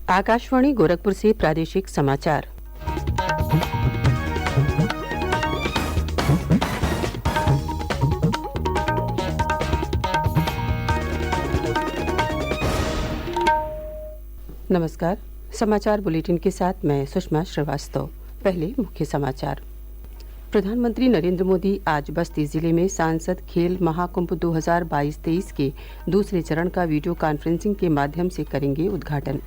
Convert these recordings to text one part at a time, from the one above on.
आकाशवाणी गोरखपुर से प्रादेशिक समाचार। नमस्कार। समाचार बुलेटिन के साथ मैं सुषमा श्रीवास्तव। पहले मुख्य समाचार। प्रधानमंत्री नरेंद्र मोदी आज बस्ती जिले में सांसद खेल महाकुंभ 2022-23 के दूसरे चरण का वीडियो कॉन्फ्रेंसिंग के माध्यम से करेंगे उद्घाटन।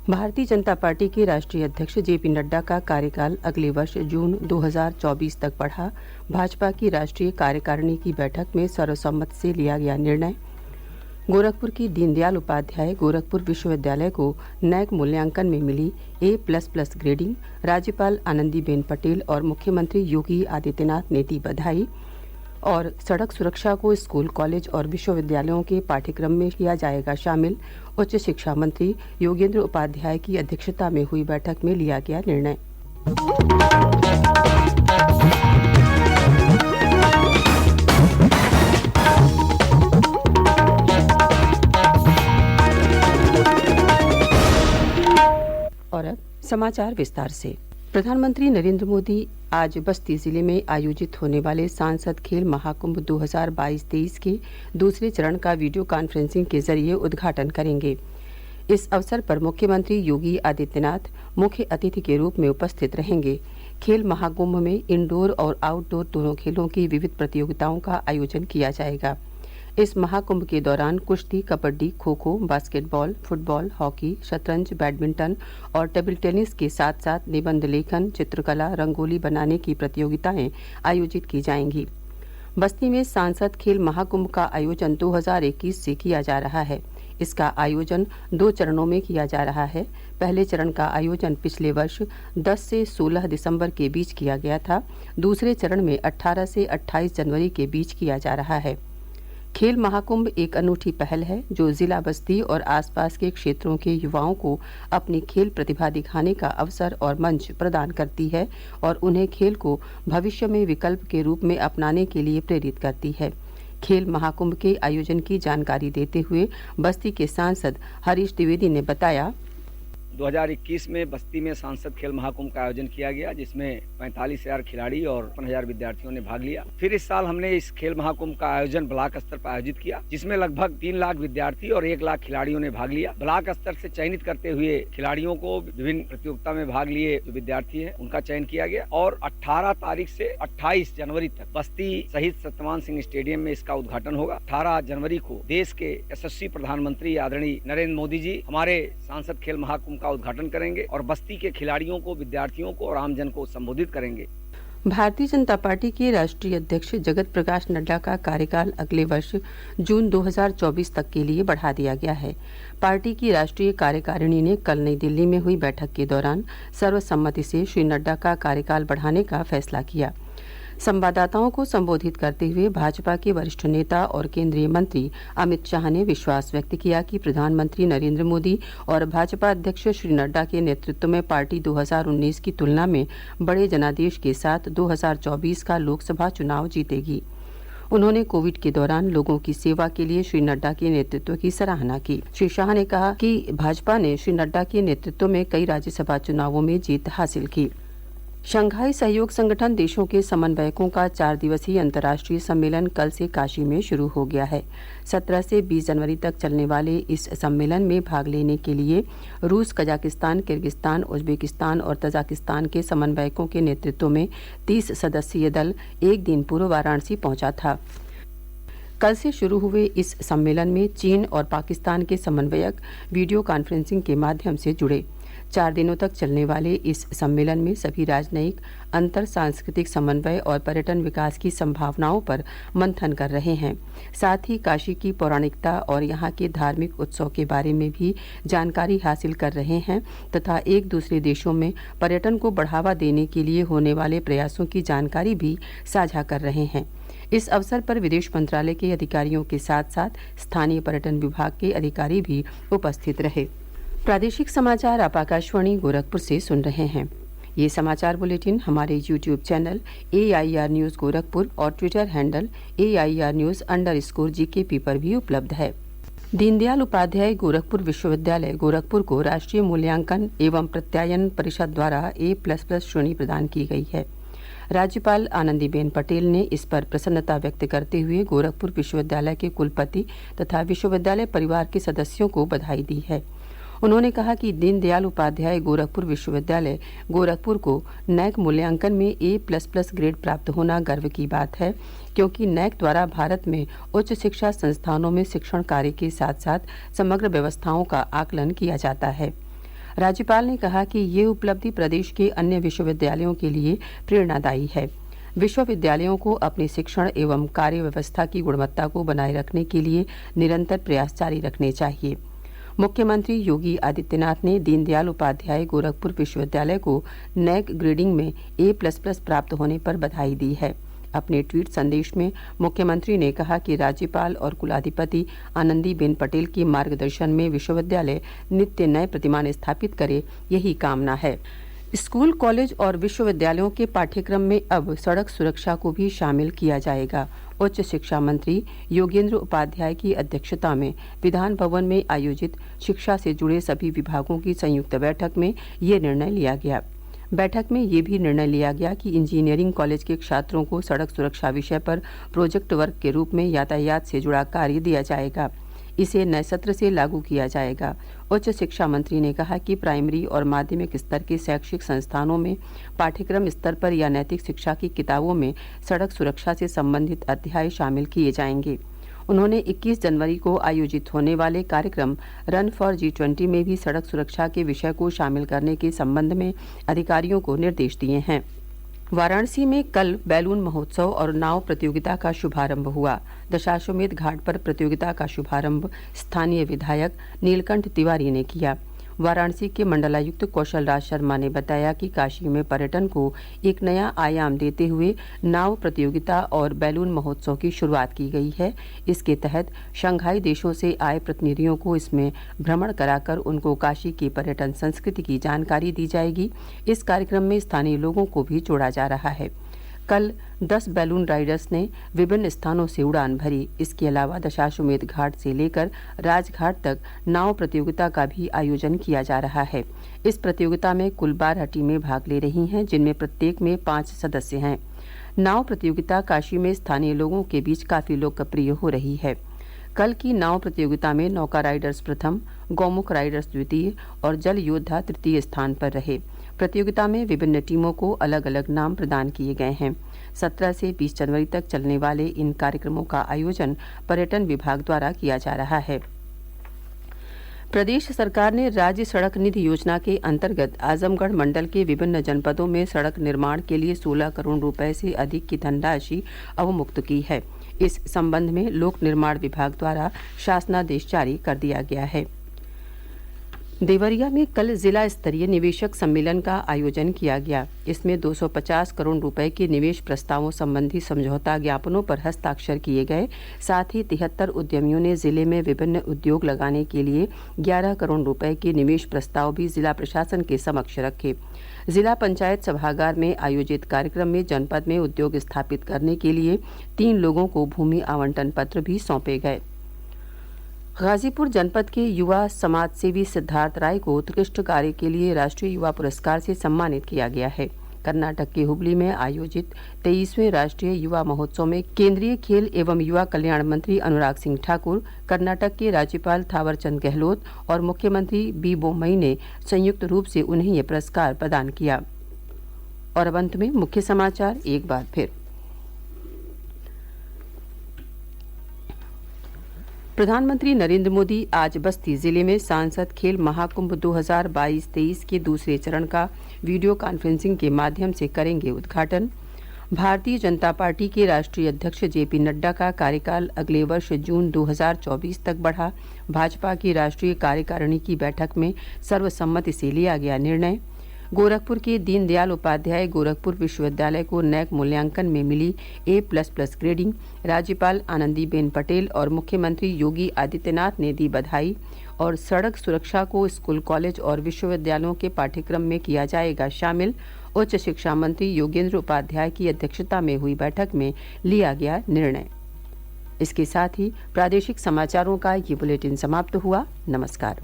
भारतीय जनता पार्टी के राष्ट्रीय अध्यक्ष जेपी नड्डा का कार्यकाल अगले वर्ष जून 2024 तक बढ़ा। भाजपा की राष्ट्रीय कार्यकारिणी की बैठक में सर्वसम्मति से लिया गया निर्णय। गोरखपुर की दीनदयाल उपाध्याय गोरखपुर विश्वविद्यालय को नैक मूल्यांकन में मिली A++ ग्रेडिंग। राज्यपाल आनंदीबेन पटेल और मुख्यमंत्री योगी आदित्यनाथ ने दी बधाई। और सड़क सुरक्षा को स्कूल, कॉलेज और विश्वविद्यालयों के पाठ्यक्रम में किया जाएगा शामिल। उच्च शिक्षा मंत्री योगेंद्र उपाध्याय की अध्यक्षता में हुई बैठक में लिया गया निर्णय। और अब समाचार विस्तार से। प्रधानमंत्री नरेंद्र मोदी आज बस्ती जिले में आयोजित होने वाले सांसद खेल महाकुंभ 2022-23 के दूसरे चरण का वीडियो कॉन्फ्रेंसिंग के जरिए उद्घाटन करेंगे। इस अवसर पर मुख्यमंत्री योगी आदित्यनाथ मुख्य अतिथि के रूप में उपस्थित रहेंगे। खेल महाकुंभ में इंडोर और आउटडोर दोनों खेलों की विविध प्रतियोगिताओं का आयोजन किया जाएगा। इस महाकुंभ के दौरान कुश्ती, kabaddi, kho kho, basketball, football, hockey, शतरंज, बैडमिंटन और टेबल टेनिस के साथ साथ निबंध लेखन, चित्रकला, रंगोली बनाने की प्रतियोगिताएं आयोजित की जाएंगी। बस्ती में सांसद खेल महाकुंभ का आयोजन 2021 से किया जा रहा है। इसका आयोजन 2 चरणों में किया जा रहा है। पहले चरण का आयोजन पिछले वर्ष 10 से 16 दिसंबर के बीच किया गया था। दूसरे चरण में 18 से 28 जनवरी के बीच किया जा रहा है। खेल महाकुंभ एक अनूठी पहल है जो जिला बस्ती और आसपास के क्षेत्रों के युवाओं को अपनी खेल प्रतिभा दिखाने का अवसर और मंच प्रदान करती है और उन्हें खेल को भविष्य में विकल्प के रूप में अपनाने के लिए प्रेरित करती है। खेल महाकुंभ के आयोजन की जानकारी देते हुए बस्ती के सांसद हरीश द्विवेदी ने बताया, 2021 में बस्ती में सांसद खेल महाकुंभ का आयोजन किया गया, जिसमें 45,000 खिलाड़ी और 55,000 विद्यार्थियों ने भाग लिया। फिर इस साल हमने इस खेल महाकुंभ का आयोजन ब्लॉक स्तर पर आयोजित किया, जिसमें लगभग 3 लाख विद्यार्थी और 1 लाख खिलाड़ियों ने भाग लिया। ब्लॉक स्तर से चयनित करते हुए खिलाड़ियों को विभिन्न प्रतियोगिता में भाग लिए जो विद्यार्थी है उनका चयन किया गया और 18 तारीख से 28 जनवरी तक बस्ती शहीद सत्यवान सिंह स्टेडियम में इसका उद्घाटन होगा। 18 जनवरी को देश के यशस्वी प्रधानमंत्री आदरणीय नरेंद्र मोदी जी हमारे सांसद खेल महाकुंभ का उद्घाटन करेंगे और बस्ती के खिलाड़ियों को, विद्यार्थियों को और आमजन को संबोधित करेंगे। भारतीय जनता पार्टी के राष्ट्रीय अध्यक्ष जगत प्रकाश नड्डा का कार्यकाल अगले वर्ष जून 2024 तक के लिए बढ़ा दिया गया है। पार्टी की राष्ट्रीय कार्यकारिणी ने कल नई दिल्ली में हुई बैठक के दौरान सर्वसम्मति से श्री नड्डा का कार्यकाल बढ़ाने का फैसला किया। संवाददाताओं को संबोधित करते हुए भाजपा के वरिष्ठ नेता और केंद्रीय मंत्री अमित शाह ने विश्वास व्यक्त किया कि प्रधानमंत्री नरेंद्र मोदी और भाजपा अध्यक्ष श्री नड्डा के नेतृत्व में पार्टी 2019 की तुलना में बड़े जनादेश के साथ 2024 का लोकसभा चुनाव जीतेगी। उन्होंने कोविड के दौरान लोगों की सेवा के लिए श्री नड्डा के नेतृत्व की सराहना की। श्री शाह ने कहा कि भाजपा ने श्री नड्डा के नेतृत्व में कई राज्यसभा चुनावों में जीत हासिल की। शंघाई सहयोग संगठन देशों के समन्वयकों का 4 दिवसीय अंतर्राष्ट्रीय सम्मेलन कल से काशी में शुरू हो गया है। 17 से 20 जनवरी तक चलने वाले इस सम्मेलन में भाग लेने के लिए रूस, कजाकिस्तान, किर्गिस्तान, उज्बेकिस्तान और तजाकिस्तान के समन्वयकों के नेतृत्व में 30 सदस्यीय दल एक दिन पूर्व वाराणसी पहुंचा था। कल से शुरू हुए इस सम्मेलन में चीन और पाकिस्तान के समन्वयक वीडियो कॉन्फ्रेंसिंग के माध्यम से जुड़े। 4 दिनों तक चलने वाले इस सम्मेलन में सभी राजनयिक, अंतर सांस्कृतिक समन्वय और पर्यटन विकास की संभावनाओं पर मंथन कर रहे हैं। साथ ही काशी की पौराणिकता और यहाँ के धार्मिक उत्सव के बारे में भी जानकारी हासिल कर रहे हैं तथा एक दूसरे देशों में पर्यटन को बढ़ावा देने के लिए होने वाले प्रयासों की जानकारी भी साझा कर रहे हैं। इस अवसर पर विदेश मंत्रालय के अधिकारियों के साथ साथ स्थानीय पर्यटन विभाग के अधिकारी भी उपस्थित रहे। प्रादेशिक समाचार आप आकाशवाणी गोरखपुर से सुन रहे हैं। ये समाचार बुलेटिन हमारे YouTube channel AIR news Gorakhpur और Twitter handle AIR news _GKP पर भी उपलब्ध है। दीनदयाल उपाध्याय गोरखपुर विश्वविद्यालय गोरखपुर को राष्ट्रीय मूल्यांकन एवं प्रत्यायन परिषद द्वारा A++ श्रेणी प्रदान की गई है। राज्यपाल आनंदीबेन पटेल ने इस पर प्रसन्नता व्यक्त करते हुए गोरखपुर विश्वविद्यालय के कुलपति तथा विश्वविद्यालय परिवार के सदस्यों को बधाई दी है। उन्होंने कहा कि दीनदयाल उपाध्याय गोरखपुर विश्वविद्यालय गोरखपुर को नैक मूल्यांकन में A++ ग्रेड प्राप्त होना गर्व की बात है, क्योंकि नैक द्वारा भारत में उच्च शिक्षा संस्थानों में शिक्षण कार्य के साथ साथ समग्र व्यवस्थाओं का आकलन किया जाता है। राज्यपाल ने कहा कि ये उपलब्धि प्रदेश के अन्य विश्वविद्यालयों के लिए प्रेरणादायी है। विश्वविद्यालयों को अपनी शिक्षण एवं कार्य व्यवस्था की गुणवत्ता को बनाए रखने के लिए निरंतर प्रयास जारी रखने चाहिए। मुख्यमंत्री योगी आदित्यनाथ ने दीनदयाल उपाध्याय गोरखपुर विश्वविद्यालय को नैक ग्रेडिंग में A++ प्राप्त होने पर बधाई दी है। अपने ट्वीट संदेश में मुख्यमंत्री ने कहा कि राज्यपाल और कुलाधिपति आनंदीबेन पटेल के मार्गदर्शन में विश्वविद्यालय नित्य नए प्रतिमान स्थापित करे, यही कामना है। स्कूल, कॉलेज और विश्वविद्यालयों के पाठ्यक्रम में अब सड़क सुरक्षा को भी शामिल किया जाएगा। उच्च शिक्षा मंत्री योगेंद्र उपाध्याय की अध्यक्षता में विधान भवन में आयोजित शिक्षा से जुड़े सभी विभागों की संयुक्त बैठक में ये निर्णय लिया गया। बैठक में ये भी निर्णय लिया गया कि इंजीनियरिंग कॉलेज के छात्रों को सड़क सुरक्षा विषय पर प्रोजेक्ट वर्क के रूप में यातायात से जुड़ा कार्य दिया जाएगा। इसे नए सत्र से लागू किया जाएगा। उच्च शिक्षा मंत्री ने कहा कि प्राइमरी और माध्यमिक स्तर के शैक्षिक संस्थानों में पाठ्यक्रम स्तर पर या नैतिक शिक्षा की किताबों में सड़क सुरक्षा से संबंधित अध्याय शामिल किए जाएंगे। उन्होंने 21 जनवरी को आयोजित होने वाले कार्यक्रम रन फॉर G20 में भी सड़क सुरक्षा के विषय को शामिल करने के संबंध में अधिकारियों को निर्देश दिए हैं। वाराणसी में कल बैलून महोत्सव और नाव प्रतियोगिता का शुभारंभ हुआ। दशाश्वमेध घाट पर प्रतियोगिता का शुभारंभ स्थानीय विधायक नीलकंठ तिवारी ने किया। वाराणसी के मंडलायुक्त कौशल राज शर्मा ने बताया कि काशी में पर्यटन को एक नया आयाम देते हुए नाव प्रतियोगिता और बैलून महोत्सव की शुरुआत की गई है। इसके तहत शंघाई देशों से आए प्रतिनिधियों को इसमें भ्रमण कराकर उनको काशी की पर्यटन संस्कृति की जानकारी दी जाएगी। इस कार्यक्रम में स्थानीय लोगों को भी जोड़ा जा रहा है। कल 10 बैलून राइडर्स ने विभिन्न स्थानों से उड़ान भरी। इसके अलावा दशाश्वमेध घाट से लेकर राजघाट तक नाव प्रतियोगिता का भी आयोजन किया जा रहा है। इस प्रतियोगिता में कुल 12 टीमें भाग ले रही हैं, जिनमें प्रत्येक में 5 सदस्य हैं। नाव प्रतियोगिता काशी में स्थानीय लोगों के बीच काफी लोकप्रिय हो रही है। कल की नाव प्रतियोगिता में नौका राइडर्स प्रथम, गौमुख राइडर्स द्वितीय और जल योद्धा तृतीय स्थान पर रहे। प्रतियोगिता में विभिन्न टीमों को अलग अलग नाम प्रदान किए गए हैं। 17 से 20 जनवरी तक चलने वाले इन कार्यक्रमों का आयोजन पर्यटन विभाग द्वारा किया जा रहा है। प्रदेश सरकार ने राज्य सड़क निधि योजना के अंतर्गत आजमगढ़ मंडल के विभिन्न जनपदों में सड़क निर्माण के लिए 16 करोड़ रुपए से अधिक की धनराशि अवमुक्त की है। इस संबंध में लोक निर्माण विभाग द्वारा शासनादेश जारी कर दिया गया है। देवरिया में कल जिला स्तरीय निवेशक सम्मेलन का आयोजन किया गया। इसमें 250 करोड़ रुपए के निवेश प्रस्तावों संबंधी समझौता ज्ञापनों पर हस्ताक्षर किए गए। साथ ही 73 उद्यमियों ने जिले में विभिन्न उद्योग लगाने के लिए 11 करोड़ रुपए के निवेश प्रस्ताव भी जिला प्रशासन के समक्ष रखे। जिला पंचायत सभागार में आयोजित कार्यक्रम में जनपद में उद्योग स्थापित करने के लिए 3 लोगों को भूमि आवंटन पत्र भी सौंपे गए। गाजीपुर जनपद के युवा समाज सेवी सिद्धार्थ राय को उत्कृष्ट कार्य के लिए राष्ट्रीय युवा पुरस्कार से सम्मानित किया गया है। कर्नाटक के हुबली में आयोजित 23वें राष्ट्रीय युवा महोत्सव में केंद्रीय खेल एवं युवा कल्याण मंत्री अनुराग सिंह ठाकुर, कर्नाटक के राज्यपाल थावरचंद गहलोत और मुख्यमंत्री बी बोम्मई ने संयुक्त रूप से उन्हें यह पुरस्कार प्रदान किया। और अब अंत में मुख्य समाचार एक बार फिर। प्रधानमंत्री नरेंद्र मोदी आज बस्ती जिले में सांसद खेल महाकुंभ 2022-23 के दूसरे चरण का वीडियो कॉन्फ्रेंसिंग के माध्यम से करेंगे उद्घाटन। भारतीय जनता पार्टी के राष्ट्रीय अध्यक्ष जेपी नड्डा का कार्यकाल अगले वर्ष जून 2024 तक बढ़ा। भाजपा की राष्ट्रीय कार्यकारिणी की बैठक में सर्वसम्मति से लिया गया निर्णय। गोरखपुर के दीनदयाल उपाध्याय गोरखपुर विश्वविद्यालय को नैक मूल्यांकन में मिली A++ ग्रेडिंग। राज्यपाल आनंदीबेन पटेल और मुख्यमंत्री योगी आदित्यनाथ ने दी बधाई। और सड़क सुरक्षा को स्कूल, कॉलेज और विश्वविद्यालयों के पाठ्यक्रम में किया जाएगा शामिल। उच्च शिक्षा मंत्री योगेंद्र उपाध्याय की अध्यक्षता में हुई बैठक में लिया गया निर्णय। इसके साथ ही प्रादेशिक समाचारों का ये बुलेटिन समाप्त हुआ। नमस्कार।